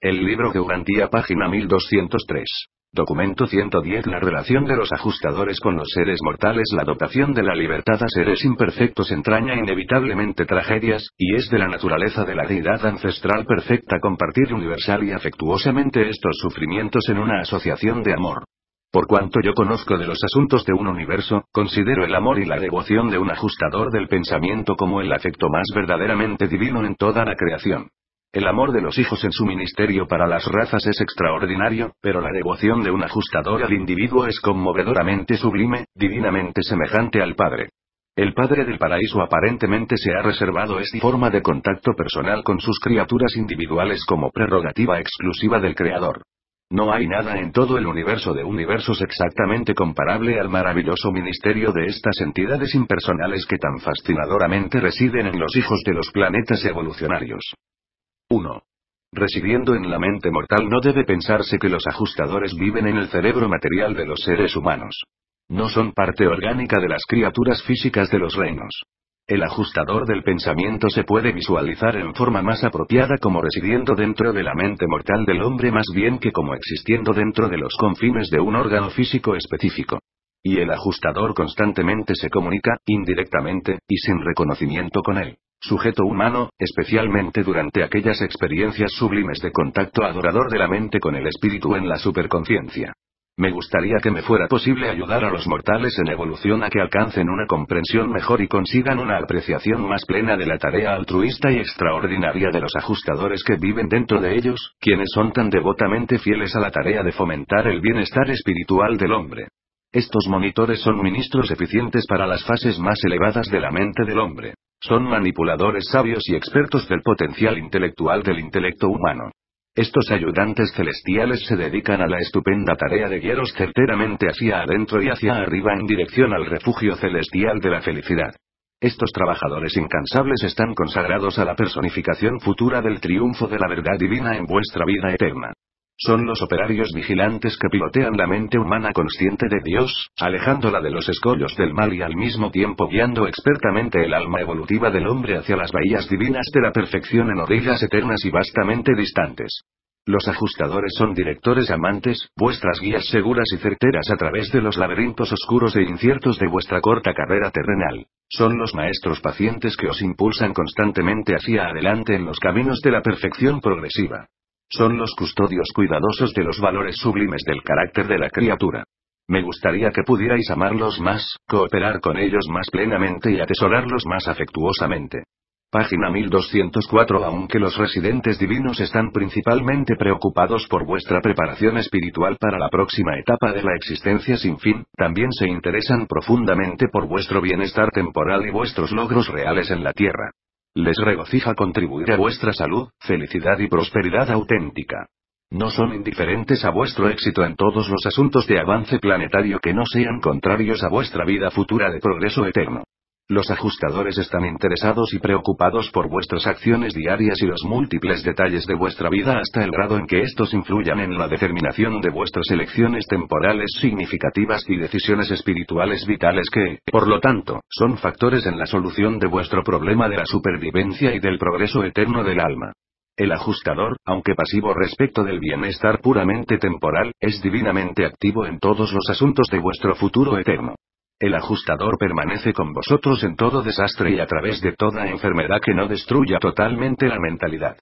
El libro Geograntía, página 1203. Documento 110. La relación de los ajustadores con los seres mortales. La dotación de la libertad a seres imperfectos entraña inevitablemente tragedias, y es de la naturaleza de la deidad ancestral perfecta compartir universal y afectuosamente estos sufrimientos en una asociación de amor. Por cuanto yo conozco de los asuntos de un universo, considero el amor y la devoción de un ajustador del pensamiento como el afecto más verdaderamente divino en toda la creación. El amor de los hijos en su ministerio para las razas es extraordinario, pero la devoción de un ajustador al individuo es conmovedoramente sublime, divinamente semejante al Padre. El Padre del Paraíso aparentemente se ha reservado esta forma de contacto personal con sus criaturas individuales como prerrogativa exclusiva del Creador. No hay nada en todo el universo de universos exactamente comparable al maravilloso ministerio de estas entidades impersonales que tan fascinadoramente residen en los hijos de los planetas evolucionarios. 1. Residiendo en la mente mortal, no debe pensarse que los ajustadores viven en el cerebro material de los seres humanos. No son parte orgánica de las criaturas físicas de los reinos. El ajustador del pensamiento se puede visualizar en forma más apropiada como residiendo dentro de la mente mortal del hombre más bien que como existiendo dentro de los confines de un órgano físico específico. Y el ajustador constantemente se comunica, indirectamente, y sin reconocimiento con él, sujeto humano, especialmente durante aquellas experiencias sublimes de contacto adorador de la mente con el espíritu en la superconciencia. Me gustaría que me fuera posible ayudar a los mortales en evolución a que alcancen una comprensión mejor y consigan una apreciación más plena de la tarea altruista y extraordinaria de los ajustadores que viven dentro de ellos, quienes son tan devotamente fieles a la tarea de fomentar el bienestar espiritual del hombre. Estos monitores son ministros eficientes para las fases más elevadas de la mente del hombre. Son manipuladores sabios y expertos del potencial intelectual del intelecto humano. Estos ayudantes celestiales se dedican a la estupenda tarea de guiaros certeramente hacia adentro y hacia arriba en dirección al refugio celestial de la felicidad. Estos trabajadores incansables están consagrados a la personificación futura del triunfo de la verdad divina en vuestra vida eterna. Son los operarios vigilantes que pilotean la mente humana consciente de Dios, alejándola de los escollos del mal y al mismo tiempo guiando expertamente el alma evolutiva del hombre hacia las bahías divinas de la perfección en orillas eternas y vastamente distantes. Los ajustadores son directores amantes, vuestras guías seguras y certeras a través de los laberintos oscuros e inciertos de vuestra corta carrera terrenal. Son los maestros pacientes que os impulsan constantemente hacia adelante en los caminos de la perfección progresiva. Son los custodios cuidadosos de los valores sublimes del carácter de la criatura. Me gustaría que pudierais amarlos más, cooperar con ellos más plenamente y atesorarlos más afectuosamente. Página 1204. Aunque los residentes divinos están principalmente preocupados por vuestra preparación espiritual para la próxima etapa de la existencia sin fin, también se interesan profundamente por vuestro bienestar temporal y vuestros logros reales en la tierra. Les regocija contribuir a vuestra salud, felicidad y prosperidad auténtica. No son indiferentes a vuestro éxito en todos los asuntos de avance planetario que no sean contrarios a vuestra vida futura de progreso eterno. Los ajustadores están interesados y preocupados por vuestras acciones diarias y los múltiples detalles de vuestra vida hasta el grado en que estos influyan en la determinación de vuestras elecciones temporales significativas y decisiones espirituales vitales que, por lo tanto, son factores en la solución de vuestro problema de la supervivencia y del progreso eterno del alma. El ajustador, aunque pasivo respecto del bienestar puramente temporal, es divinamente activo en todos los asuntos de vuestro futuro eterno. El ajustador permanece con vosotros en todo desastre y a través de toda enfermedad que no destruya totalmente la mentalidad.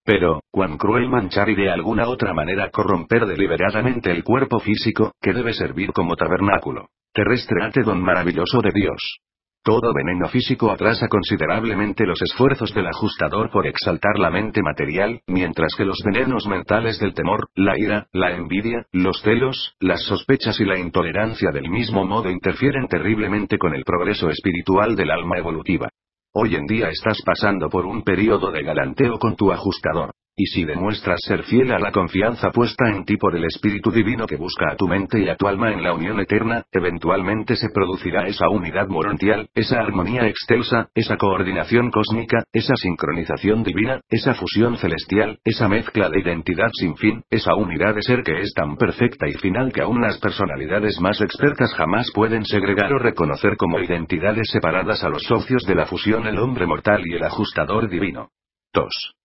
Pero, cuán cruel manchar y de alguna otra manera corromper deliberadamente el cuerpo físico, que debe servir como tabernáculo terrestre ante don maravilloso de Dios. Todo veneno físico atrasa considerablemente los esfuerzos del ajustador por exaltar la mente material, mientras que los venenos mentales del temor, la ira, la envidia, los celos, las sospechas y la intolerancia del mismo modo interfieren terriblemente con el progreso espiritual del alma evolutiva. Hoy en día estás pasando por un período de galanteo con tu ajustador. Y si demuestras ser fiel a la confianza puesta en ti por el Espíritu Divino que busca a tu mente y a tu alma en la unión eterna, eventualmente se producirá esa unidad morontial, esa armonía excelsa, esa coordinación cósmica, esa sincronización divina, esa fusión celestial, esa mezcla de identidad sin fin, esa unidad de ser que es tan perfecta y final que aún las personalidades más expertas jamás pueden segregar o reconocer como identidades separadas a los socios de la fusión el hombre mortal y el ajustador divino. 2.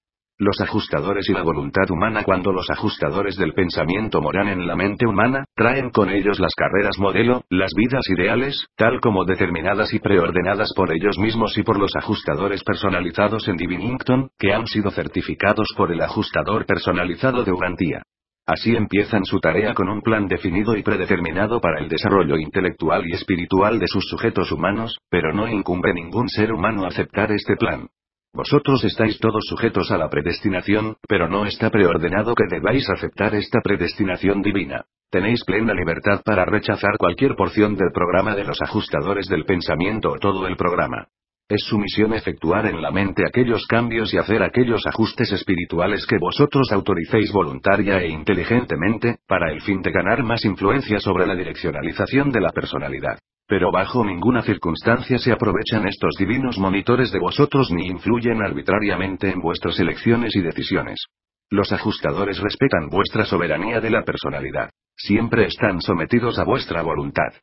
Los ajustadores y la voluntad humana. Cuando los ajustadores del pensamiento moran en la mente humana, traen con ellos las carreras modelo, las vidas ideales, tal como determinadas y preordenadas por ellos mismos y por los ajustadores personalizados en Divinington, que han sido certificados por el ajustador personalizado de Urantia. Así empiezan su tarea con un plan definido y predeterminado para el desarrollo intelectual y espiritual de sus sujetos humanos, pero no incumbe ningún ser humano aceptar este plan. Vosotros estáis todos sujetos a la predestinación, pero no está preordenado que debáis aceptar esta predestinación divina. Tenéis plena libertad para rechazar cualquier porción del programa de los ajustadores del pensamiento o todo el programa. Es su misión efectuar en la mente aquellos cambios y hacer aquellos ajustes espirituales que vosotros autoricéis voluntaria e inteligentemente, para el fin de ganar más influencia sobre la direccionalización de la personalidad. Pero bajo ninguna circunstancia se aprovechan estos divinos monitores de vosotros ni influyen arbitrariamente en vuestras elecciones y decisiones. Los ajustadores respetan vuestra soberanía de la personalidad. Siempre están sometidos a vuestra voluntad.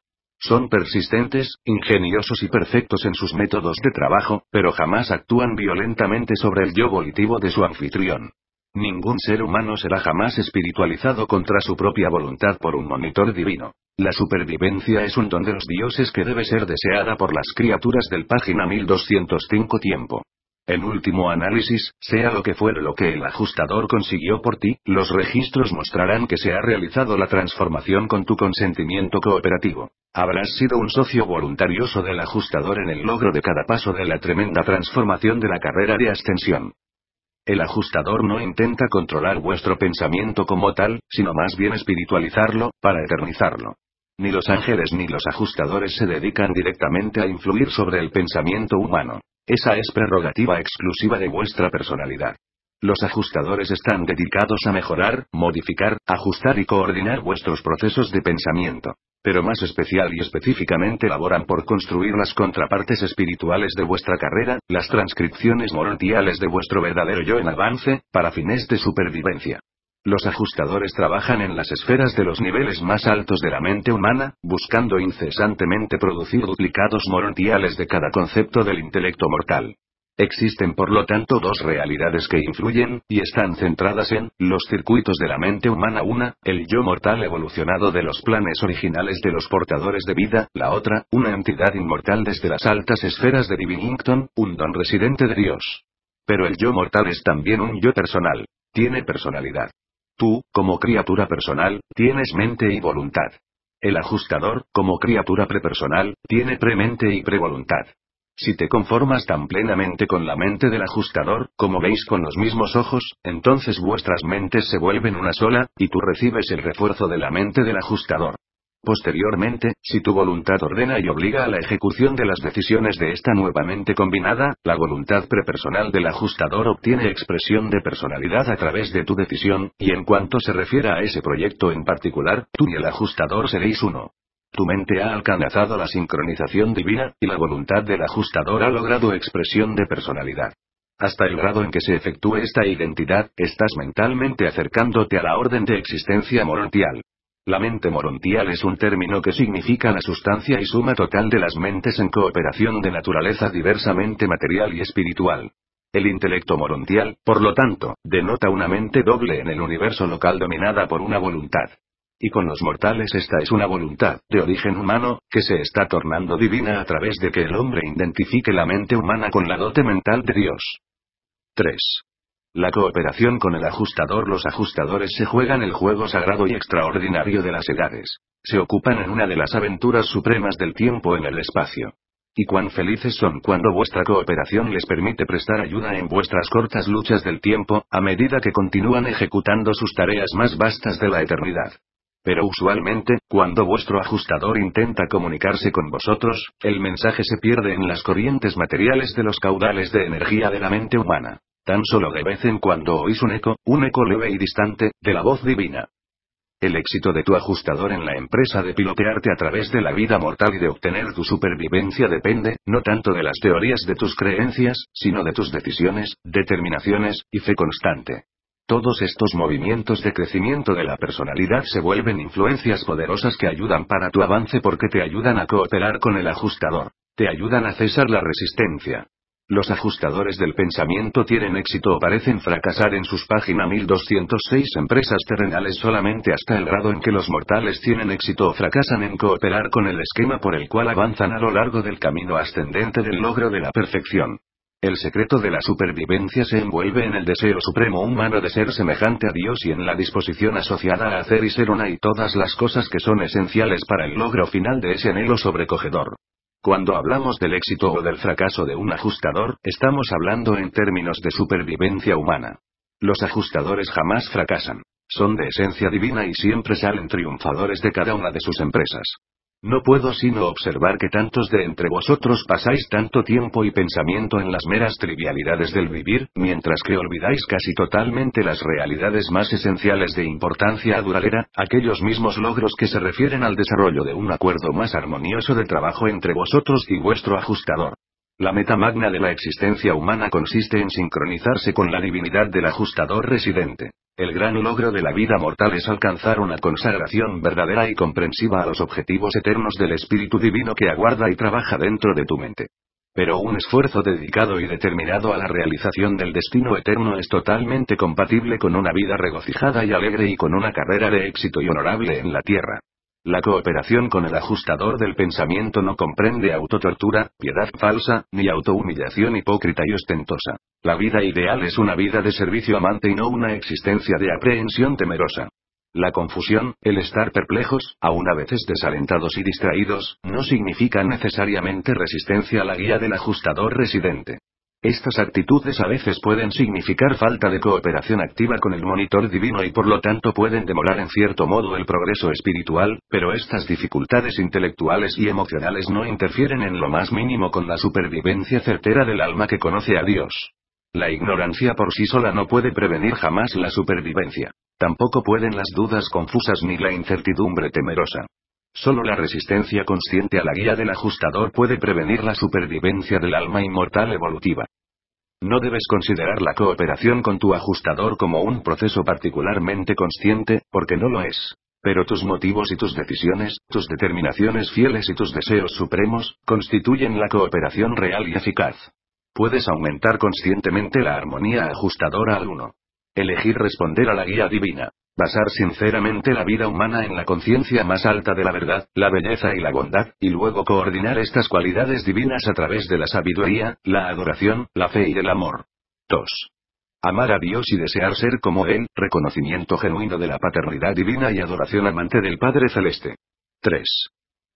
Son persistentes, ingeniosos y perfectos en sus métodos de trabajo, pero jamás actúan violentamente sobre el yo volitivo de su anfitrión. Ningún ser humano será jamás espiritualizado contra su propia voluntad por un monitor divino. La supervivencia es un don de los dioses que debe ser deseada por las criaturas del página 1205 tiempo. En último análisis, sea lo que fuere lo que el ajustador consiguió por ti, los registros mostrarán que se ha realizado la transformación con tu consentimiento cooperativo. Habrás sido un socio voluntarioso del ajustador en el logro de cada paso de la tremenda transformación de la carrera de ascensión. El ajustador no intenta controlar vuestro pensamiento como tal, sino más bien espiritualizarlo, para eternizarlo. Ni los ángeles ni los ajustadores se dedican directamente a influir sobre el pensamiento humano. Esa es prerrogativa exclusiva de vuestra personalidad. Los ajustadores están dedicados a mejorar, modificar, ajustar y coordinar vuestros procesos de pensamiento. Pero más especial y específicamente laboran por construir las contrapartes espirituales de vuestra carrera, las transcripciones morontiales de vuestro verdadero yo en avance, para fines de supervivencia. Los ajustadores trabajan en las esferas de los niveles más altos de la mente humana, buscando incesantemente producir duplicados morontiales de cada concepto del intelecto mortal. Existen por lo tanto dos realidades que influyen, y están centradas en, los circuitos de la mente humana. Una, el yo mortal evolucionado de los planes originales de los portadores de vida; la otra, una entidad inmortal desde las altas esferas de Divinington, un don residente de Dios. Pero el yo mortal es también un yo personal. Tiene personalidad. Tú, como criatura personal, tienes mente y voluntad. El ajustador, como criatura prepersonal, tiene premente y prevoluntad. Si te conformas tan plenamente con la mente del ajustador, como veis con los mismos ojos, entonces vuestras mentes se vuelven una sola, y tú recibes el refuerzo de la mente del ajustador. Posteriormente, si tu voluntad ordena y obliga a la ejecución de las decisiones de esta nueva mente combinada, la voluntad prepersonal del ajustador obtiene expresión de personalidad a través de tu decisión, y en cuanto se refiera a ese proyecto en particular, tú y el ajustador seréis uno. Tu mente ha alcanzado la sincronización divina, y la voluntad del ajustador ha logrado expresión de personalidad. Hasta el grado en que se efectúe esta identidad, estás mentalmente acercándote a la orden de existencia morontial. La mente morontial es un término que significa la sustancia y suma total de las mentes en cooperación de naturaleza diversamente material y espiritual. El intelecto morontial, por lo tanto, denota una mente doble en el universo local dominada por una voluntad. Y con los mortales esta es una voluntad, de origen humano, que se está tornando divina a través de que el hombre identifique la mente humana con la dote mental de Dios. 3. La cooperación con el ajustador. Los ajustadores se juegan el juego sagrado y extraordinario de las edades. Se ocupan en una de las aventuras supremas del tiempo en el espacio. Y cuán felices son cuando vuestra cooperación les permite prestar ayuda en vuestras cortas luchas del tiempo, a medida que continúan ejecutando sus tareas más vastas de la eternidad. Pero usualmente, cuando vuestro ajustador intenta comunicarse con vosotros, el mensaje se pierde en las corrientes materiales de los caudales de energía de la mente humana. Tan solo de vez en cuando oís un eco leve y distante, de la voz divina. El éxito de tu ajustador en la empresa de pilotearte a través de la vida mortal y de obtener tu supervivencia depende, no tanto de las teorías de tus creencias, sino de tus decisiones, determinaciones, y fe constante. Todos estos movimientos de crecimiento de la personalidad se vuelven influencias poderosas que ayudan para tu avance porque te ayudan a cooperar con el ajustador. Te ayudan a cesar la resistencia. Los ajustadores del pensamiento tienen éxito o parecen fracasar en sus página 1206 empresas terrenales solamente hasta el grado en que los mortales tienen éxito o fracasan en cooperar con el esquema por el cual avanzan a lo largo del camino ascendente del logro de la perfección. El secreto de la supervivencia se envuelve en el deseo supremo humano de ser semejante a Dios y en la disposición asociada a hacer y ser una y todas las cosas que son esenciales para el logro final de ese anhelo sobrecogedor. Cuando hablamos del éxito o del fracaso de un ajustador, estamos hablando en términos de supervivencia humana. Los ajustadores jamás fracasan. Son de esencia divina y siempre salen triunfadores de cada una de sus empresas. No puedo sino observar que tantos de entre vosotros pasáis tanto tiempo y pensamiento en las meras trivialidades del vivir, mientras que olvidáis casi totalmente las realidades más esenciales de importancia duradera, aquellos mismos logros que se refieren al desarrollo de un acuerdo más armonioso de trabajo entre vosotros y vuestro ajustador. La meta magna de la existencia humana consiste en sincronizarse con la divinidad del ajustador residente. El gran logro de la vida mortal es alcanzar una consagración verdadera y comprensiva a los objetivos eternos del Espíritu Divino que aguarda y trabaja dentro de tu mente. Pero un esfuerzo dedicado y determinado a la realización del destino eterno es totalmente compatible con una vida regocijada y alegre y con una carrera de éxito y honorable en la tierra. La cooperación con el ajustador del pensamiento no comprende autotortura, piedad falsa, ni autohumillación hipócrita y ostentosa. La vida ideal es una vida de servicio amante y no una existencia de aprehensión temerosa. La confusión, el estar perplejos, aun a veces desalentados y distraídos, no significa necesariamente resistencia a la guía del ajustador residente. Estas actitudes a veces pueden significar falta de cooperación activa con el monitor divino y por lo tanto pueden demorar en cierto modo el progreso espiritual, pero estas dificultades intelectuales y emocionales no interfieren en lo más mínimo con la supervivencia certera del alma que conoce a Dios. La ignorancia por sí sola no puede prevenir jamás la supervivencia. Tampoco pueden las dudas confusas ni la incertidumbre temerosa. Solo la resistencia consciente a la guía del ajustador puede prevenir la supervivencia del alma inmortal evolutiva. No debes considerar la cooperación con tu ajustador como un proceso particularmente consciente, porque no lo es. Pero tus motivos y tus decisiones, tus determinaciones fieles y tus deseos supremos, constituyen la cooperación real y eficaz. Puedes aumentar conscientemente la armonía ajustadora al uno. Elegir responder a la guía divina. Basar sinceramente la vida humana en la conciencia más alta de la verdad, la belleza y la bondad, y luego coordinar estas cualidades divinas a través de la sabiduría, la adoración, la fe y el amor. 2. Amar a Dios y desear ser como Él, reconocimiento genuino de la paternidad divina y adoración amante del Padre Celeste. 3.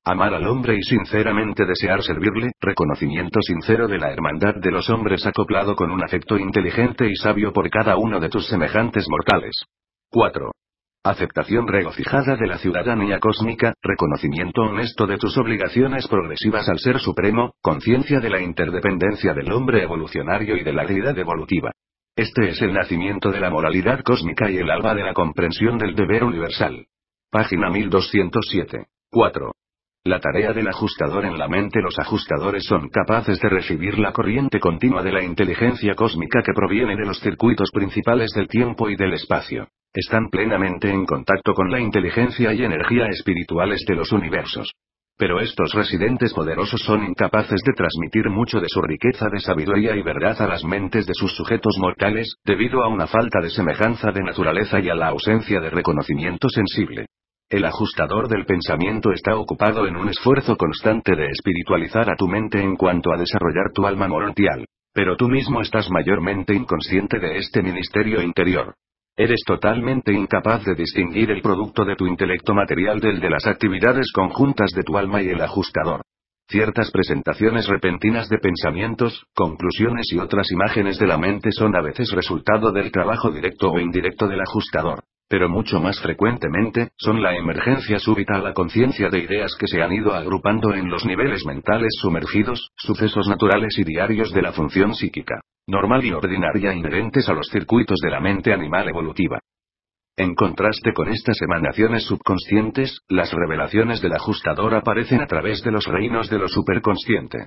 Amar al hombre y sinceramente desear servirle, reconocimiento sincero de la hermandad de los hombres acoplado con un afecto inteligente y sabio por cada uno de tus semejantes mortales. 4. Aceptación regocijada de la ciudadanía cósmica, reconocimiento honesto de tus obligaciones progresivas al Ser Supremo, conciencia de la interdependencia del hombre evolucionario y de la deidad evolutiva. Este es el nacimiento de la moralidad cósmica y el alba de la comprensión del deber universal. Página 1207. 4. La tarea del ajustador en la mente. Los ajustadores son capaces de recibir la corriente continua de la inteligencia cósmica que proviene de los circuitos principales del tiempo y del espacio. Están plenamente en contacto con la inteligencia y energía espirituales de los universos. Pero estos residentes poderosos son incapaces de transmitir mucho de su riqueza de sabiduría y verdad a las mentes de sus sujetos mortales, debido a una falta de semejanza de naturaleza y a la ausencia de reconocimiento sensible. El ajustador del pensamiento está ocupado en un esfuerzo constante de espiritualizar a tu mente en cuanto a desarrollar tu alma morontial. Pero tú mismo estás mayormente inconsciente de este ministerio interior. Eres totalmente incapaz de distinguir el producto de tu intelecto material del de las actividades conjuntas de tu alma y el ajustador. Ciertas presentaciones repentinas de pensamientos, conclusiones y otras imágenes de la mente son a veces resultado del trabajo directo o indirecto del ajustador. Pero mucho más frecuentemente, son la emergencia súbita a la conciencia de ideas que se han ido agrupando en los niveles mentales sumergidos, sucesos naturales y diarios de la función psíquica, normal y ordinaria inherentes a los circuitos de la mente animal evolutiva. En contraste con estas emanaciones subconscientes, las revelaciones del ajustador aparecen a través de los reinos de lo superconsciente.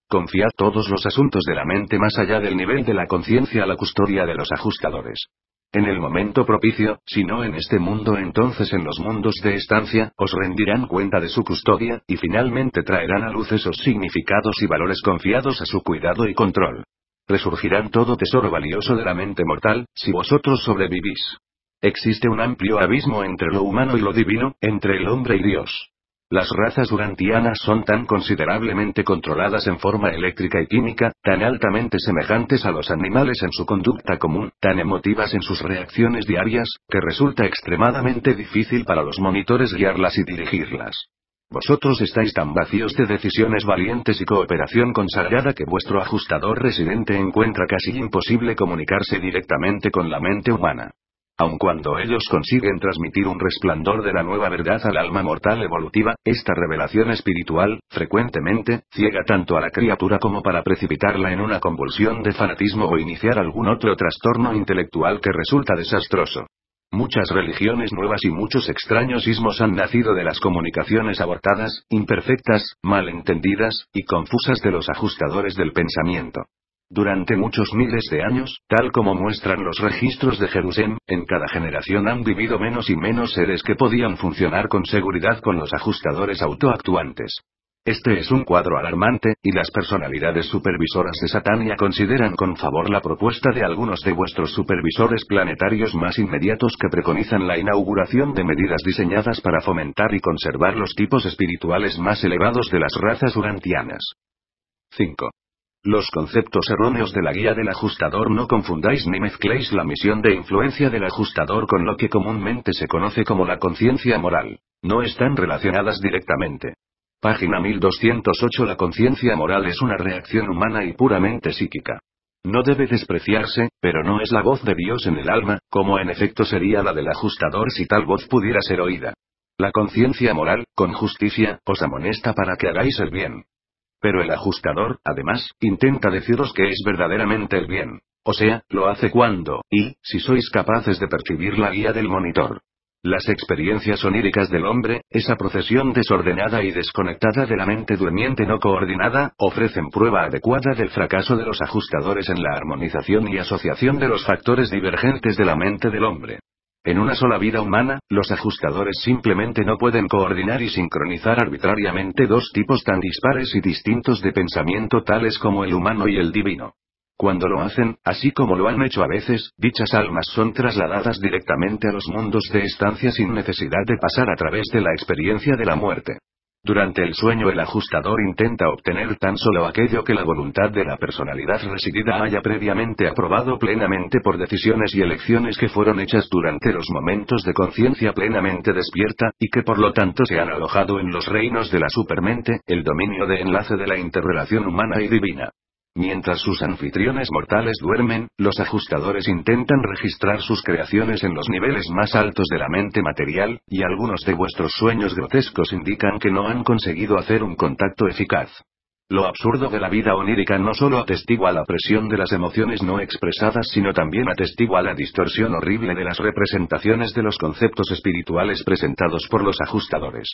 Confiad todos los asuntos de la mente más allá del nivel de la conciencia a la custodia de los ajustadores. En el momento propicio, si no en este mundo entonces en los mundos de estancia, os rendirán cuenta de su custodia, y finalmente traerán a luz esos significados y valores confiados a su cuidado y control. Resurgirán todo tesoro valioso de la mente mortal, si vosotros sobrevivís. Existe un amplio abismo entre lo humano y lo divino, entre el hombre y Dios. Las razas urantianas son tan considerablemente controladas en forma eléctrica y química, tan altamente semejantes a los animales en su conducta común, tan emotivas en sus reacciones diarias, que resulta extremadamente difícil para los monitores guiarlas y dirigirlas. Vosotros estáis tan vacíos de decisiones valientes y cooperación consagrada que vuestro ajustador residente encuentra casi imposible comunicarse directamente con la mente humana. Aun cuando ellos consiguen transmitir un resplandor de la nueva verdad al alma mortal evolutiva, esta revelación espiritual, frecuentemente, ciega tanto a la criatura como para precipitarla en una convulsión de fanatismo o iniciar algún otro trastorno intelectual que resulta desastroso. Muchas religiones nuevas y muchos extraños ismos han nacido de las comunicaciones abortadas, imperfectas, malentendidas, y confusas de los ajustadores del pensamiento. Durante muchos miles de años, tal como muestran los registros de Jerusalén, en cada generación han vivido menos y menos seres que podían funcionar con seguridad con los ajustadores autoactuantes. Este es un cuadro alarmante, y las personalidades supervisoras de Satania consideran con favor la propuesta de algunos de vuestros supervisores planetarios más inmediatos que preconizan la inauguración de medidas diseñadas para fomentar y conservar los tipos espirituales más elevados de las razas urantianas. 5. Los conceptos erróneos de la guía del ajustador. No confundáis ni mezcléis la misión de influencia del ajustador con lo que comúnmente se conoce como la conciencia moral. No están relacionadas directamente. Página 1208. La conciencia moral es una reacción humana y puramente psíquica. No debe despreciarse, pero no es la voz de Dios en el alma, como en efecto sería la del ajustador si tal voz pudiera ser oída. La conciencia moral, con justicia, os amonesta para que hagáis el bien. Pero el ajustador, además, intenta deciros que es verdaderamente el bien. O sea, lo hace cuando, y, si sois capaces de percibir la guía del monitor. Las experiencias oníricas del hombre, esa procesión desordenada y desconectada de la mente durmiente no coordinada, ofrecen prueba adecuada del fracaso de los ajustadores en la armonización y asociación de los factores divergentes de la mente del hombre. En una sola vida humana, los ajustadores simplemente no pueden coordinar y sincronizar arbitrariamente dos tipos tan dispares y distintos de pensamiento tales como el humano y el divino. Cuando lo hacen, así como lo han hecho a veces, dichas almas son trasladadas directamente a los mundos de estancia sin necesidad de pasar a través de la experiencia de la muerte. Durante el sueño el ajustador intenta obtener tan solo aquello que la voluntad de la personalidad residida haya previamente aprobado plenamente por decisiones y elecciones que fueron hechas durante los momentos de conciencia plenamente despierta, y que por lo tanto se han alojado en los reinos de la supermente, el dominio de enlace de la interrelación humana y divina. Mientras sus anfitriones mortales duermen, los ajustadores intentan registrar sus creaciones en los niveles más altos de la mente material, y algunos de vuestros sueños grotescos indican que no han conseguido hacer un contacto eficaz. Lo absurdo de la vida onírica no solo atestigua la presión de las emociones no expresadas, sino también atestigua la distorsión horrible de las representaciones de los conceptos espirituales presentados por los ajustadores.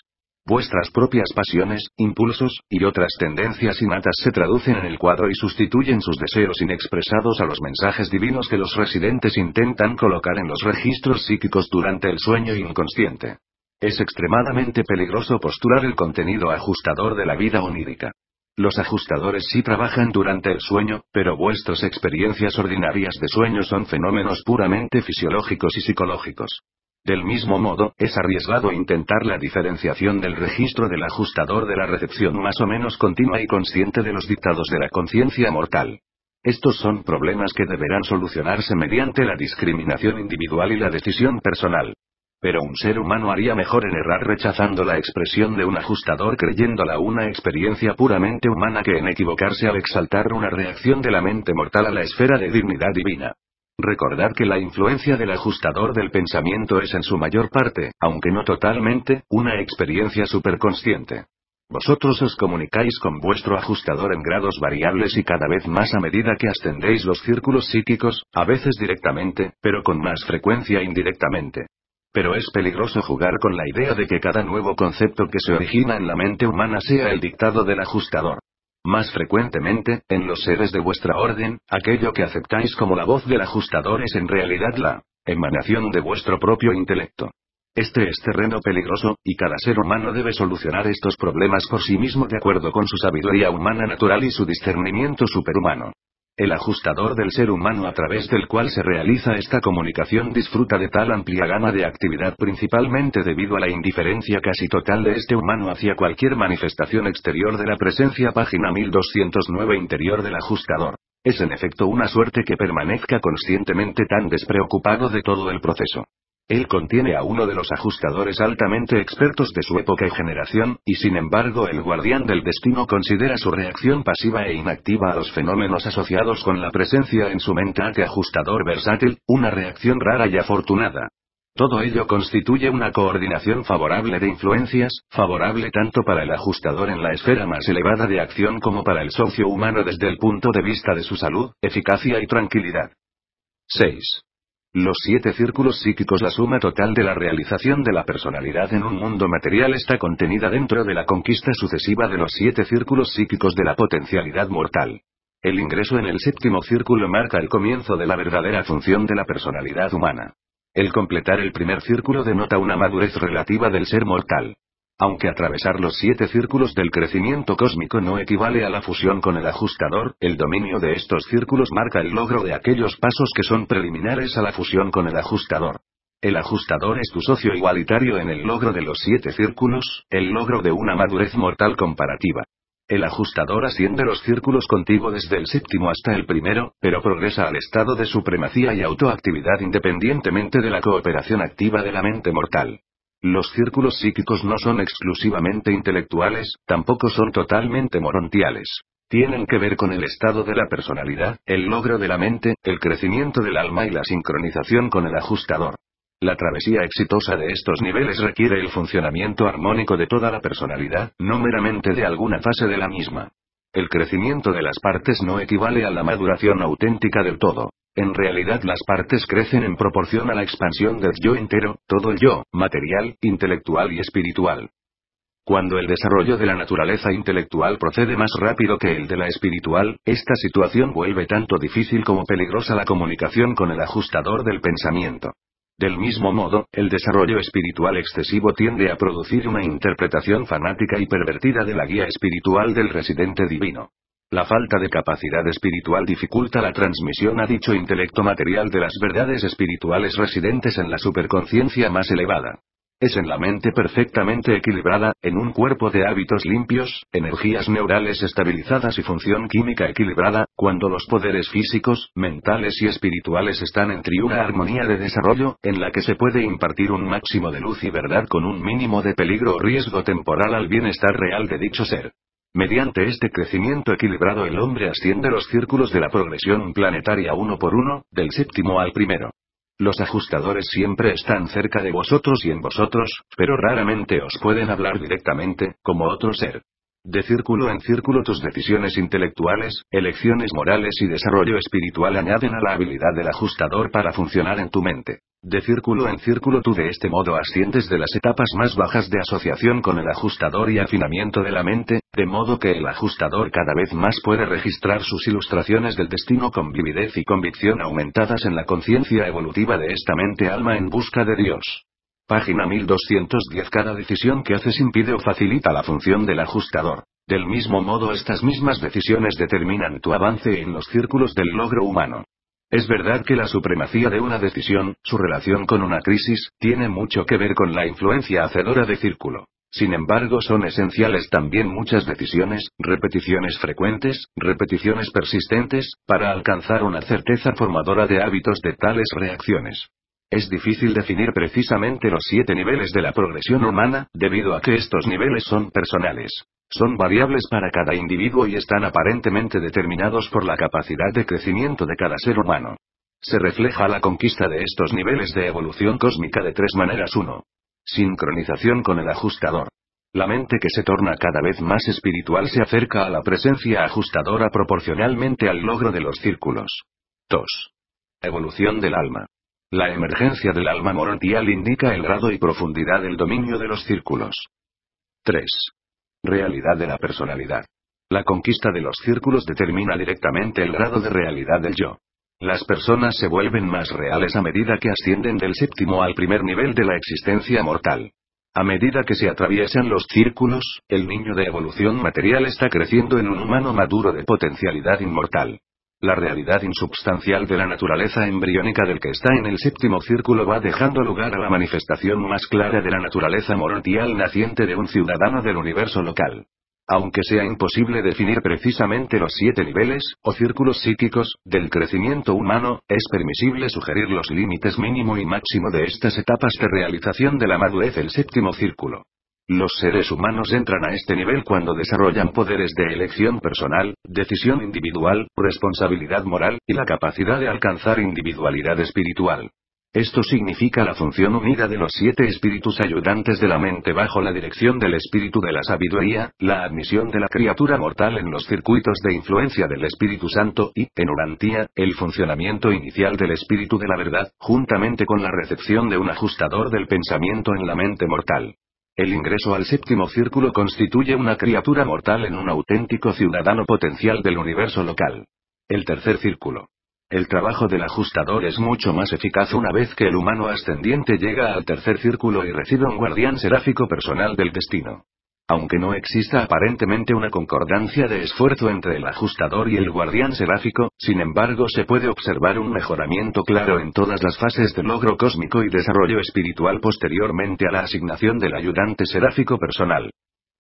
Vuestras propias pasiones, impulsos, y otras tendencias innatas se traducen en el cuadro y sustituyen sus deseos inexpresados a los mensajes divinos que los residentes intentan colocar en los registros psíquicos durante el sueño inconsciente. Es extremadamente peligroso postular el contenido ajustador de la vida onírica. Los ajustadores sí trabajan durante el sueño, pero vuestras experiencias ordinarias de sueño son fenómenos puramente fisiológicos y psicológicos. Del mismo modo, es arriesgado intentar la diferenciación del registro del ajustador de la recepción más o menos continua y consciente de los dictados de la conciencia mortal. Estos son problemas que deberán solucionarse mediante la discriminación individual y la decisión personal. Pero un ser humano haría mejor en errar rechazando la expresión de un ajustador creyéndola una experiencia puramente humana que en equivocarse al exaltar una reacción de la mente mortal a la esfera de dignidad divina. Recordad que la influencia del ajustador del pensamiento es en su mayor parte, aunque no totalmente, una experiencia superconsciente. Vosotros os comunicáis con vuestro ajustador en grados variables y cada vez más a medida que ascendéis los círculos psíquicos, a veces directamente, pero con más frecuencia indirectamente. Pero es peligroso jugar con la idea de que cada nuevo concepto que se origina en la mente humana sea el dictado del ajustador. Más frecuentemente, en los seres de vuestra orden, aquello que aceptáis como la voz del ajustador es en realidad la Emanación de vuestro propio intelecto. Este es terreno peligroso, y cada ser humano debe solucionar estos problemas por sí mismo de acuerdo con su sabiduría humana natural y su discernimiento superhumano. El ajustador del ser humano a través del cual se realiza esta comunicación disfruta de tal amplia gama de actividad principalmente debido a la indiferencia casi total de este humano hacia cualquier manifestación exterior de la presencia. Página 1209. Interior del ajustador. Es en efecto una suerte que permanezca conscientemente tan despreocupado de todo el proceso. Él contiene a uno de los ajustadores altamente expertos de su época y generación, y sin embargo el guardián del destino considera su reacción pasiva e inactiva a los fenómenos asociados con la presencia en su mente ante ajustador versátil, una reacción rara y afortunada. Todo ello constituye una coordinación favorable de influencias, favorable tanto para el ajustador en la esfera más elevada de acción como para el socio humano desde el punto de vista de su salud, eficacia y tranquilidad. 6. Los 7 círculos psíquicos. La suma total de la realización de la personalidad en un mundo material está contenida dentro de la conquista sucesiva de los 7 círculos psíquicos de la potencialidad mortal. El ingreso en el 7º círculo marca el comienzo de la verdadera función de la personalidad humana. El completar el primer círculo denota una madurez relativa del ser mortal. Aunque atravesar los 7 círculos del crecimiento cósmico no equivale a la fusión con el ajustador, el dominio de estos círculos marca el logro de aquellos pasos que son preliminares a la fusión con el ajustador. El ajustador es tu socio igualitario en el logro de los 7 círculos, el logro de una madurez mortal comparativa. El ajustador asciende los círculos contigo desde el 7º hasta el primero, pero progresa al estado de supremacía y autoactividad independientemente de la cooperación activa de la mente mortal. Los círculos psíquicos no son exclusivamente intelectuales, tampoco son totalmente morontiales. Tienen que ver con el estado de la personalidad, el logro de la mente, el crecimiento del alma y la sincronización con el ajustador. La travesía exitosa de estos niveles requiere el funcionamiento armónico de toda la personalidad, no meramente de alguna fase de la misma. El crecimiento de las partes no equivale a la maduración auténtica del todo. En realidad las partes crecen en proporción a la expansión del yo entero, todo el yo, material, intelectual y espiritual. Cuando el desarrollo de la naturaleza intelectual procede más rápido que el de la espiritual, esta situación vuelve tanto difícil como peligrosa la comunicación con el ajustador del pensamiento. Del mismo modo, el desarrollo espiritual excesivo tiende a producir una interpretación fanática y pervertida de la guía espiritual del residente divino. La falta de capacidad espiritual dificulta la transmisión a dicho intelecto material de las verdades espirituales residentes en la superconciencia más elevada. Es en la mente perfectamente equilibrada, en un cuerpo de hábitos limpios, energías neurales estabilizadas y función química equilibrada, cuando los poderes físicos, mentales y espirituales están en triuna armonía de desarrollo, en la que se puede impartir un máximo de luz y verdad con un mínimo de peligro o riesgo temporal al bienestar real de dicho ser. Mediante este crecimiento equilibrado el hombre asciende los círculos de la progresión planetaria uno por uno, del 7º al primero. Los ajustadores siempre están cerca de vosotros y en vosotros, pero raramente os pueden hablar directamente, como otro ser. De círculo en círculo tus decisiones intelectuales, elecciones morales y desarrollo espiritual añaden a la habilidad del ajustador para funcionar en tu mente. De círculo en círculo tú de este modo asciendes de las etapas más bajas de asociación con el ajustador y afinamiento de la mente, de modo que el ajustador cada vez más puede registrar sus ilustraciones del destino con vividez y convicción aumentadas en la conciencia evolutiva de esta mente-alma en busca de Dios. Página 1210. Cada decisión que haces impide o facilita la función del ajustador. Del mismo modo estas mismas decisiones determinan tu avance en los círculos del logro humano. Es verdad que la supremacía de una decisión, su relación con una crisis, tiene mucho que ver con la influencia hacedora de círculo. Sin embargo, son esenciales también muchas decisiones, repeticiones frecuentes, repeticiones persistentes, para alcanzar una certeza formadora de hábitos de tales reacciones. Es difícil definir precisamente los 7 niveles de la progresión humana, debido a que estos niveles son personales. Son variables para cada individuo y están aparentemente determinados por la capacidad de crecimiento de cada ser humano. Se refleja la conquista de estos niveles de evolución cósmica de 3 maneras. 1. Sincronización con el ajustador. La mente que se torna cada vez más espiritual se acerca a la presencia ajustadora proporcionalmente al logro de los círculos. 2. Evolución del alma. La emergencia del alma morontial indica el grado y profundidad del dominio de los círculos. 3. Realidad de la personalidad. La conquista de los círculos determina directamente el grado de realidad del yo. Las personas se vuelven más reales a medida que ascienden del séptimo al primer nivel de la existencia mortal. A medida que se atraviesan los círculos, el niño de evolución material está creciendo en un humano maduro de potencialidad inmortal. La realidad insubstancial de la naturaleza embriónica del que está en el séptimo círculo va dejando lugar a la manifestación más clara de la naturaleza morontial naciente de un ciudadano del universo local. Aunque sea imposible definir precisamente los 7 niveles, o círculos psíquicos, del crecimiento humano, es permisible sugerir los límites mínimo y máximo de estas etapas de realización de la madurez del séptimo círculo. Los seres humanos entran a este nivel cuando desarrollan poderes de elección personal, decisión individual, responsabilidad moral, y la capacidad de alcanzar individualidad espiritual. Esto significa la función unida de los 7 espíritus ayudantes de la mente bajo la dirección del espíritu de la sabiduría, la admisión de la criatura mortal en los circuitos de influencia del Espíritu Santo y, en Urantia, el funcionamiento inicial del espíritu de la verdad, juntamente con la recepción de un ajustador del pensamiento en la mente mortal. El ingreso al séptimo círculo constituye una criatura mortal en un auténtico ciudadano potencial del universo local. El tercer círculo. El trabajo del ajustador es mucho más eficaz una vez que el humano ascendiente llega al tercer círculo y recibe un guardián seráfico personal del destino. Aunque no exista aparentemente una concordancia de esfuerzo entre el ajustador y el guardián seráfico, sin embargo se puede observar un mejoramiento claro en todas las fases del logro cósmico y desarrollo espiritual posteriormente a la asignación del ayudante seráfico personal.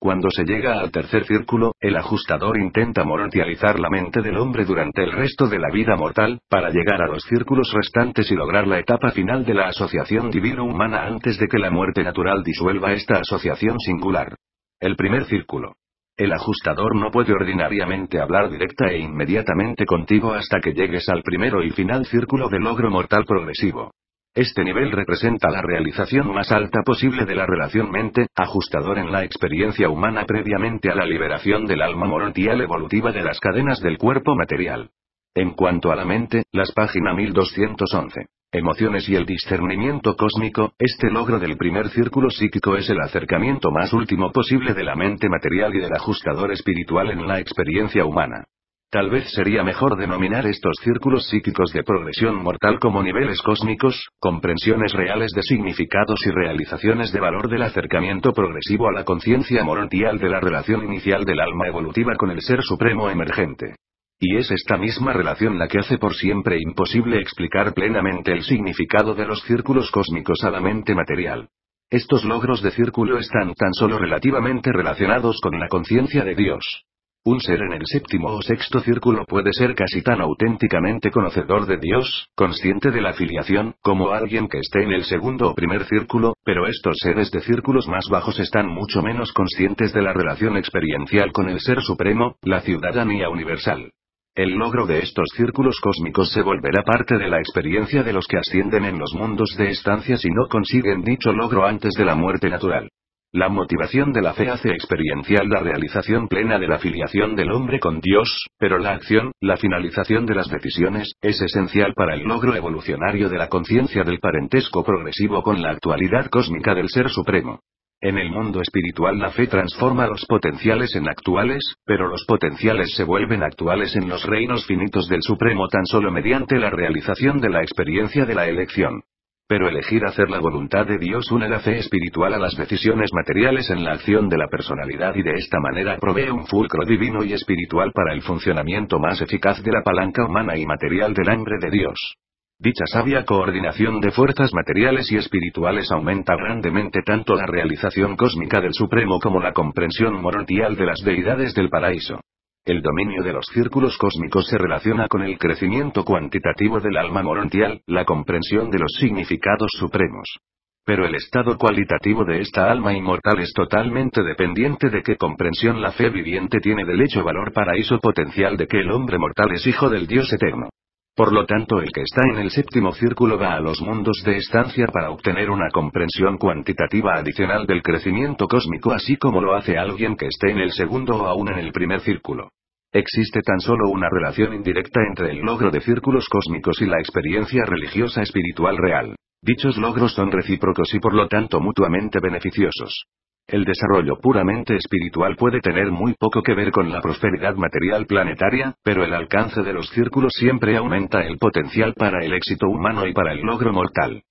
Cuando se llega al tercer círculo, el ajustador intenta morontializar la mente del hombre durante el resto de la vida mortal, para llegar a los círculos restantes y lograr la etapa final de la asociación divino-humana antes de que la muerte natural disuelva esta asociación singular. El primer círculo. El ajustador no puede ordinariamente hablar directa e inmediatamente contigo hasta que llegues al primero y final círculo de logro mortal progresivo. Este nivel representa la realización más alta posible de la relación mente-ajustador en la experiencia humana previamente a la liberación del alma morontial evolutiva de las cadenas del cuerpo material. En cuanto a la mente, las páginas 1211. Emociones y el discernimiento cósmico, este logro del primer círculo psíquico es el acercamiento más último posible de la mente material y del ajustador espiritual en la experiencia humana. Tal vez sería mejor denominar estos círculos psíquicos de progresión mortal como niveles cósmicos, comprensiones reales de significados y realizaciones de valor del acercamiento progresivo a la conciencia morontial de la relación inicial del alma evolutiva con el Ser Supremo emergente. Y es esta misma relación la que hace por siempre imposible explicar plenamente el significado de los círculos cósmicos a la mente material. Estos logros de círculo están tan solo relativamente relacionados con la conciencia de Dios. Un ser en el séptimo o sexto círculo puede ser casi tan auténticamente conocedor de Dios, consciente de la filiación, como alguien que esté en el segundo o primer círculo, pero estos seres de círculos más bajos están mucho menos conscientes de la relación experiencial con el Ser Supremo, la ciudadanía universal. El logro de estos círculos cósmicos se volverá parte de la experiencia de los que ascienden en los mundos de estancia si no consiguen dicho logro antes de la muerte natural. La motivación de la fe hace experiencial la realización plena de la filiación del hombre con Dios, pero la acción, la finalización de las decisiones, es esencial para el logro evolucionario de la conciencia del parentesco progresivo con la actualidad cósmica del Ser Supremo. En el mundo espiritual la fe transforma los potenciales en actuales, pero los potenciales se vuelven actuales en los reinos finitos del Supremo tan solo mediante la realización de la experiencia de la elección. Pero elegir hacer la voluntad de Dios une la fe espiritual a las decisiones materiales en la acción de la personalidad y de esta manera provee un fulcro divino y espiritual para el funcionamiento más eficaz de la palanca humana y material del hambre de Dios. Dicha sabia coordinación de fuerzas materiales y espirituales aumenta grandemente tanto la realización cósmica del Supremo como la comprensión morontial de las deidades del paraíso. El dominio de los círculos cósmicos se relaciona con el crecimiento cuantitativo del alma morontial, la comprensión de los significados supremos. Pero el estado cualitativo de esta alma inmortal es totalmente dependiente de qué comprensión la fe viviente tiene del hecho valor paraíso potencial de que el hombre mortal es hijo del Dios eterno. Por lo tanto, el que está en el séptimo círculo va a los mundos de estancia para obtener una comprensión cuantitativa adicional del crecimiento cósmico, así como lo hace alguien que esté en el segundo o aún en el primer círculo. Existe tan solo una relación indirecta entre el logro de círculos cósmicos y la experiencia religiosa espiritual real. Dichos logros son recíprocos y por lo tanto mutuamente beneficiosos. El desarrollo puramente espiritual puede tener muy poco que ver con la prosperidad material planetaria, pero el alcance de los círculos siempre aumenta el potencial para el éxito humano y para el logro mortal.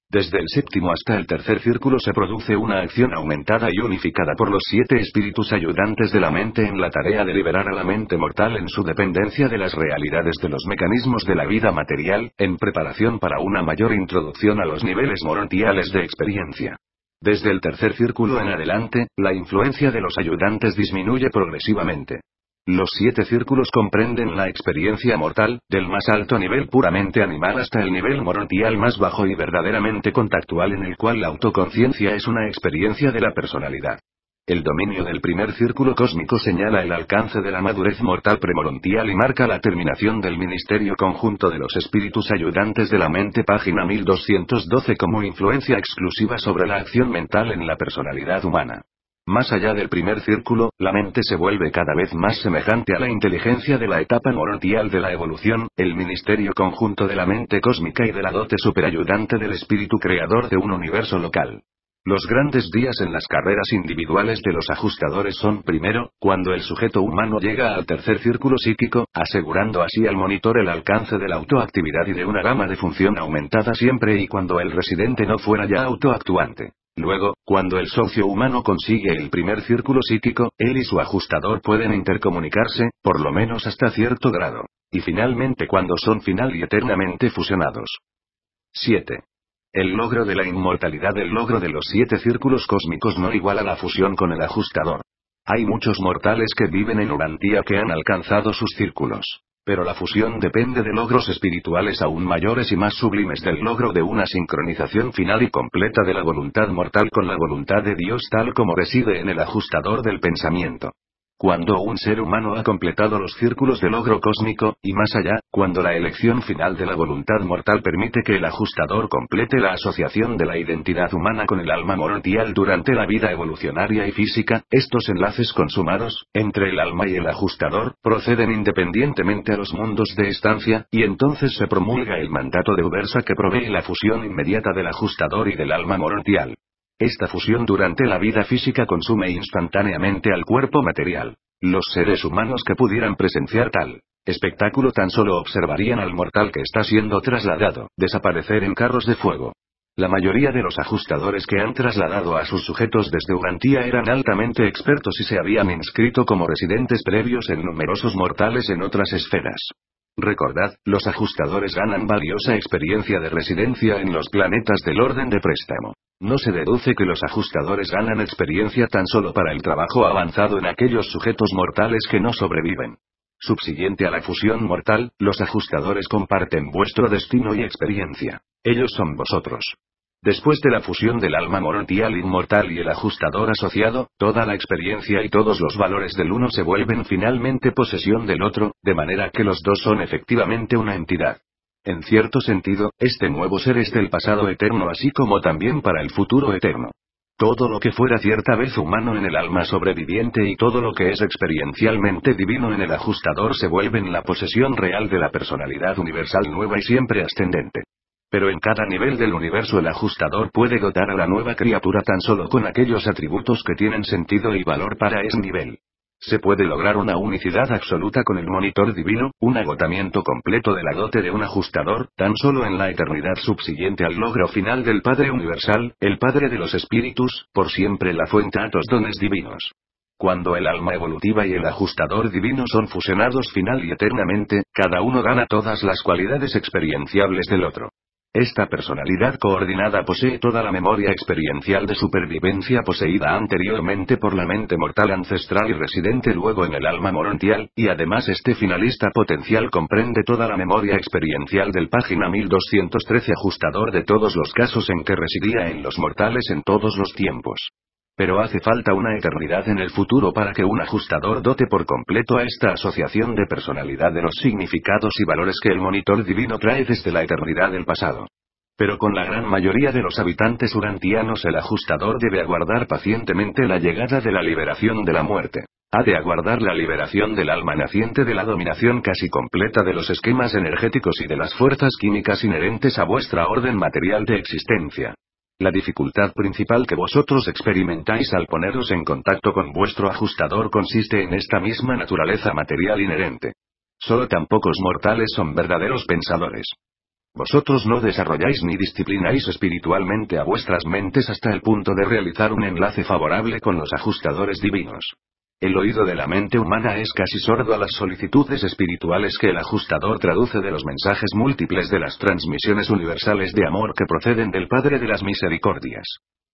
Desde el séptimo hasta el tercer círculo se produce una acción aumentada y unificada por los 7 espíritus ayudantes de la mente en la tarea de liberar a la mente mortal en su dependencia de las realidades de los mecanismos de la vida material, en preparación para una mayor introducción a los niveles mortiales de experiencia. Desde el tercer círculo en adelante, la influencia de los ayudantes disminuye progresivamente. Los 7 círculos comprenden la experiencia mortal, del más alto nivel puramente animal hasta el nivel mortial más bajo y verdaderamente contactual, en el cual la autoconciencia es una experiencia de la personalidad. El dominio del primer círculo cósmico señala el alcance de la madurez mortal premorontial y marca la terminación del ministerio conjunto de los espíritus ayudantes de la mente, página 1212, como influencia exclusiva sobre la acción mental en la personalidad humana. Más allá del primer círculo, la mente se vuelve cada vez más semejante a la inteligencia de la etapa mortial de la evolución, el ministerio conjunto de la mente cósmica y de la dote superayudante del espíritu creador de un universo local. Los grandes días en las carreras individuales de los ajustadores son, primero, cuando el sujeto humano llega al tercer círculo psíquico, asegurando así al monitor el alcance de la autoactividad y de una gama de función aumentada siempre y cuando el residente no fuera ya autoactuante. Luego, cuando el socio humano consigue el primer círculo psíquico, él y su ajustador pueden intercomunicarse, por lo menos hasta cierto grado. Y finalmente cuando son final y eternamente fusionados. 7. El logro de la inmortalidad. El logro de los 7 círculos cósmicos no iguala la fusión con el ajustador. Hay muchos mortales que viven en Urantia que han alcanzado sus círculos. Pero la fusión depende de logros espirituales aún mayores y más sublimes, del logro de una sincronización final y completa de la voluntad mortal con la voluntad de Dios tal como reside en el ajustador del pensamiento. Cuando un ser humano ha completado los círculos de logro cósmico, y más allá, cuando la elección final de la voluntad mortal permite que el ajustador complete la asociación de la identidad humana con el alma mortial durante la vida evolucionaria y física, estos enlaces consumados, entre el alma y el ajustador, proceden independientemente a los mundos de estancia, y entonces se promulga el mandato de Ubersa que provee la fusión inmediata del ajustador y del alma mortial. Esta fusión durante la vida física consume instantáneamente al cuerpo material. Los seres humanos que pudieran presenciar tal espectáculo tan solo observarían al mortal que está siendo trasladado, desaparecer en carros de fuego. La mayoría de los ajustadores que han trasladado a sus sujetos desde Urantia eran altamente expertos y se habían inscrito como residentes previos en numerosos mortales en otras esferas. Recordad, los ajustadores ganan valiosa experiencia de residencia en los planetas del orden de préstamo. No se deduce que los ajustadores ganan experiencia tan solo para el trabajo avanzado en aquellos sujetos mortales que no sobreviven. Subsiguiente a la fusión mortal, los ajustadores comparten vuestro destino y experiencia. Ellos son vosotros. Después de la fusión del alma mortial inmortal y el ajustador asociado, toda la experiencia y todos los valores del uno se vuelven finalmente posesión del otro, de manera que los dos son efectivamente una entidad. En cierto sentido, este nuevo ser es del pasado eterno así como también para el futuro eterno. Todo lo que fuera cierta vez humano en el alma sobreviviente y todo lo que es experiencialmente divino en el ajustador se vuelven la posesión real de la personalidad universal nueva y siempre ascendente. Pero en cada nivel del universo el ajustador puede dotar a la nueva criatura tan solo con aquellos atributos que tienen sentido y valor para ese nivel. Se puede lograr una unicidad absoluta con el monitor divino, un agotamiento completo de la dote de un ajustador, tan solo en la eternidad subsiguiente al logro final del Padre Universal, el Padre de los Espíritus, por siempre la fuente a los dones divinos. Cuando el alma evolutiva y el ajustador divino son fusionados final y eternamente, cada uno gana todas las cualidades experienciables del otro. Esta personalidad coordinada posee toda la memoria experiencial de supervivencia poseída anteriormente por la mente mortal ancestral y residente luego en el alma mortial, y además este finalista potencial comprende toda la memoria experiencial del página 1213 ajustador de todos los casos en que residía en los mortales en todos los tiempos. Pero hace falta una eternidad en el futuro para que un ajustador dote por completo a esta asociación de personalidad de los significados y valores que el monitor divino trae desde la eternidad del pasado. Pero con la gran mayoría de los habitantes urantianos el ajustador debe aguardar pacientemente la llegada de la liberación de la muerte. Ha de aguardar la liberación del alma naciente de la dominación casi completa de los esquemas energéticos y de las fuerzas químicas inherentes a vuestra orden material de existencia. La dificultad principal que vosotros experimentáis al poneros en contacto con vuestro ajustador consiste en esta misma naturaleza material inherente. Solo tan pocos mortales son verdaderos pensadores. Vosotros no desarrolláis ni disciplináis espiritualmente a vuestras mentes hasta el punto de realizar un enlace favorable con los ajustadores divinos. El oído de la mente humana es casi sordo a las solicitudes espirituales que el ajustador traduce de los mensajes múltiples de las transmisiones universales de amor que proceden del Padre de las Misericordias.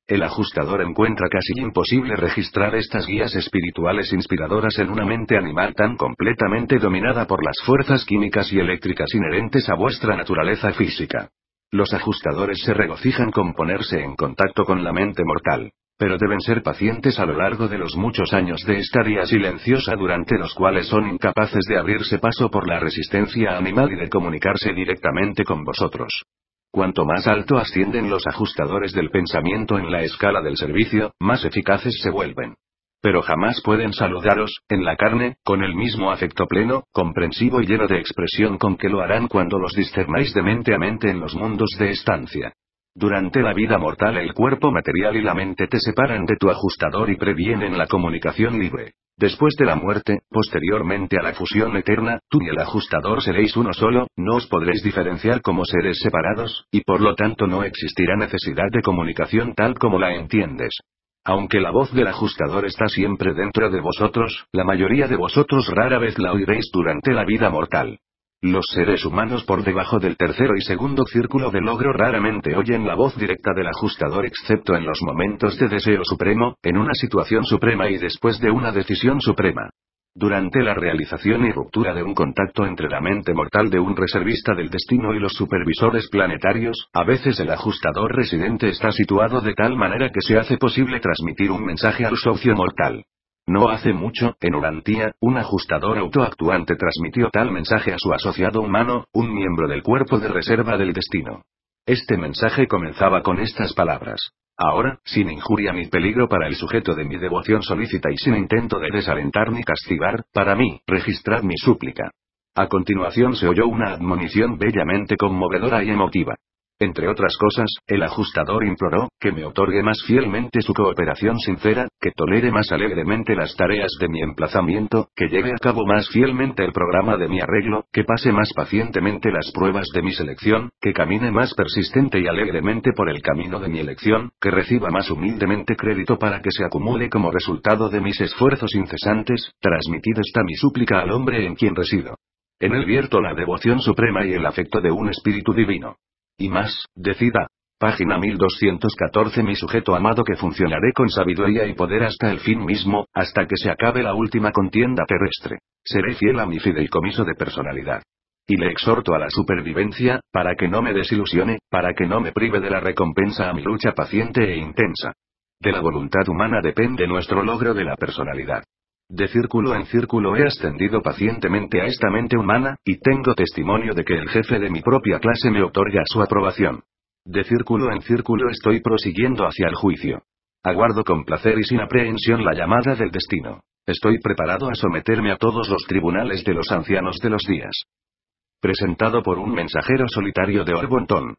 El ajustador encuentra casi imposible registrar estas guías espirituales inspiradoras en una mente animal tan completamente dominada por las fuerzas químicas y eléctricas inherentes a vuestra naturaleza física. Los ajustadores se regocijan con ponerse en contacto con la mente mortal, pero deben ser pacientes a lo largo de los muchos años de estadia silenciosa durante los cuales son incapaces de abrirse paso por la resistencia animal y de comunicarse directamente con vosotros. Cuanto más alto ascienden los ajustadores del pensamiento en la escala del servicio, más eficaces se vuelven. Pero jamás pueden saludaros, en la carne, con el mismo afecto pleno, comprensivo y lleno de expresión con que lo harán cuando los discernáis de mente a mente en los mundos de estancia. Durante la vida mortal el cuerpo material y la mente te separan de tu ajustador y previenen la comunicación libre. Después de la muerte, posteriormente a la fusión eterna, tú y el ajustador seréis uno solo, no os podréis diferenciar como seres separados, y por lo tanto no existirá necesidad de comunicación tal como la entiendes. Aunque la voz del ajustador está siempre dentro de vosotros, la mayoría de vosotros rara vez la oiréis durante la vida mortal. Los seres humanos por debajo del tercero y segundo círculo de logro raramente oyen la voz directa del ajustador excepto en los momentos de deseo supremo, en una situación suprema y después de una decisión suprema. Durante la realización y ruptura de un contacto entre la mente mortal de un reservista del destino y los supervisores planetarios, a veces el ajustador residente está situado de tal manera que se hace posible transmitir un mensaje al socio mortal. No hace mucho, en Urantia, un ajustador autoactuante transmitió tal mensaje a su asociado humano, un miembro del cuerpo de reserva del destino. Este mensaje comenzaba con estas palabras. Ahora, sin injuria ni peligro para el sujeto de mi devoción solícita y sin intento de desalentar ni castigar, para mí, registrad mi súplica. A continuación se oyó una admonición bellamente conmovedora y emotiva. Entre otras cosas, el ajustador imploró, que me otorgue más fielmente su cooperación sincera, que tolere más alegremente las tareas de mi emplazamiento, que lleve a cabo más fielmente el programa de mi arreglo, que pase más pacientemente las pruebas de mi selección, que camine más persistente y alegremente por el camino de mi elección, que reciba más humildemente crédito para que se acumule como resultado de mis esfuerzos incesantes, transmitid esta mi súplica al hombre en quien resido. En él vierto la devoción suprema y el afecto de un espíritu divino. Y más, decida. Página 1214. Mi sujeto amado, que funcionaré con sabiduría y poder hasta el fin mismo, hasta que se acabe la última contienda terrestre. Seré fiel a mi fideicomiso de personalidad. Y le exhorto a la supervivencia, para que no me desilusione, para que no me prive de la recompensa a mi lucha paciente e intensa. De la voluntad humana depende nuestro logro de la personalidad. De círculo en círculo he ascendido pacientemente a esta mente humana, y tengo testimonio de que el jefe de mi propia clase me otorga su aprobación. De círculo en círculo estoy prosiguiendo hacia el juicio. Aguardo con placer y sin aprehensión la llamada del destino. Estoy preparado a someterme a todos los tribunales de los ancianos de los días. Presentado por un mensajero solitario de Orbonton.